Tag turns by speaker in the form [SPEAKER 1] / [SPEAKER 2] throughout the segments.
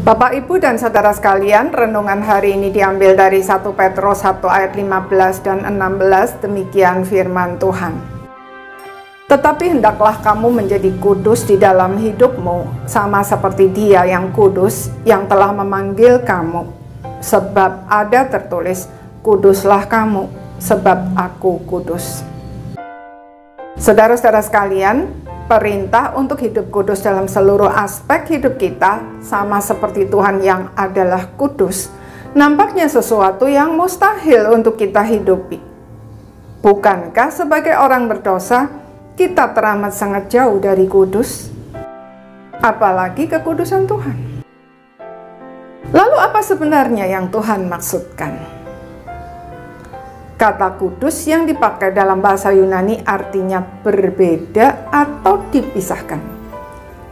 [SPEAKER 1] Bapak, Ibu, dan saudara sekalian, renungan hari ini diambil dari 1 Petrus 1 ayat 15 dan 16, demikian firman Tuhan. Tetapi hendaklah kamu menjadi kudus di dalam hidupmu, sama seperti Dia yang kudus, yang telah memanggil kamu. Sebab ada tertulis, kuduslah kamu, sebab aku kudus. Saudara-saudara sekalian, perintah untuk hidup kudus dalam seluruh aspek hidup kita, sama seperti Tuhan yang adalah kudus, nampaknya sesuatu yang mustahil untuk kita hidupi. Bukankah sebagai orang berdosa, kita teramat sangat jauh dari kudus? Apalagi kekudusan Tuhan. Lalu apa sebenarnya yang Tuhan maksudkan? Kata kudus yang dipakai dalam bahasa Yunani artinya berbeda atau dipisahkan.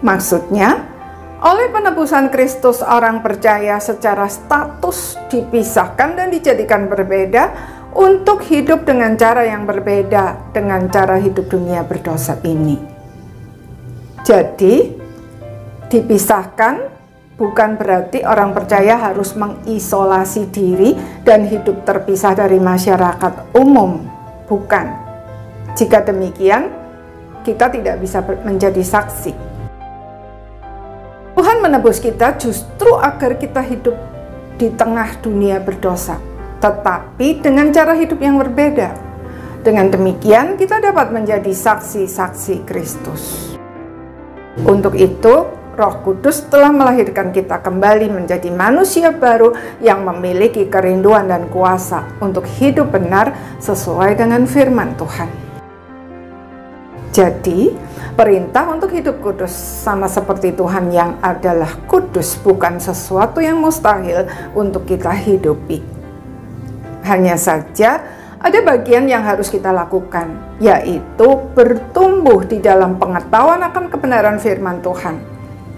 [SPEAKER 1] Maksudnya, oleh penebusan Kristus orang percaya secara status dipisahkan dan dijadikan berbeda untuk hidup dengan cara yang berbeda dengan cara hidup dunia berdosa ini. Jadi, dipisahkan bukan berarti orang percaya harus mengisolasi diri dan hidup terpisah dari masyarakat umum. Bukan. Jika demikian, kita tidak bisa menjadi saksi. Tuhan menebus kita justru agar kita hidup di tengah dunia berdosa, tetapi dengan cara hidup yang berbeda. Dengan demikian, kita dapat menjadi saksi-saksi Kristus. Untuk itu, Roh Kudus telah melahirkan kita kembali menjadi manusia baru yang memiliki kerinduan dan kuasa untuk hidup benar sesuai dengan firman Tuhan. Jadi, perintah untuk hidup kudus sama seperti Tuhan yang adalah kudus bukan sesuatu yang mustahil untuk kita hidupi. Hanya saja ada bagian yang harus kita lakukan, yaitu bertumbuh di dalam pengetahuan akan kebenaran firman Tuhan.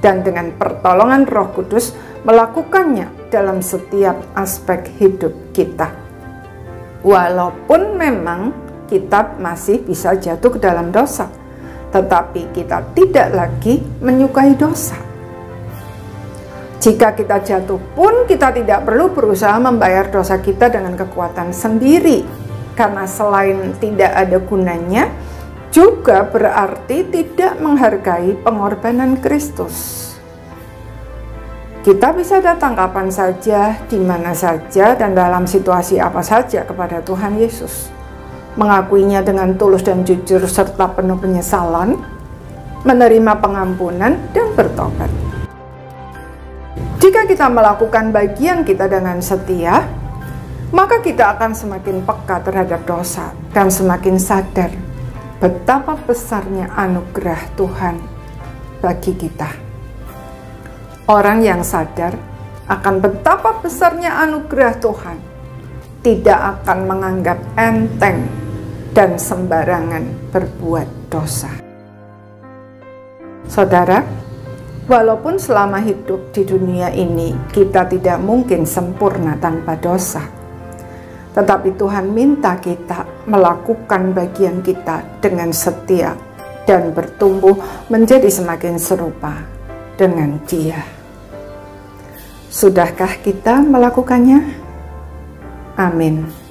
[SPEAKER 1] Dan dengan pertolongan Roh Kudus melakukannya dalam setiap aspek hidup kita. Walaupun memang kita masih bisa jatuh ke dalam dosa, tetapi kita tidak lagi menyukai dosa. Jika kita jatuh pun kita tidak perlu berusaha membayar dosa kita dengan kekuatan sendiri, karena selain tidak ada gunanya, juga berarti tidak menghargai pengorbanan Kristus. Kita bisa datang kapan saja, di mana saja, dan dalam situasi apa saja kepada Tuhan Yesus, mengakuinya dengan tulus dan jujur serta penuh penyesalan, menerima pengampunan dan bertobat. Jika kita melakukan bagian kita dengan setia, maka kita akan semakin peka terhadap dosa dan semakin sadar betapa besarnya anugerah Tuhan bagi kita. Orang yang sadar akan betapa besarnya anugerah Tuhan tidak akan menganggap enteng dan sembarangan berbuat dosa. Saudara, walaupun selama hidup di dunia ini kita tidak mungkin sempurna tanpa dosa, tetapi Tuhan minta kita melakukan bagian kita dengan setia dan bertumbuh menjadi semakin serupa dengan Dia. Sudahkah kita melakukannya? Amin.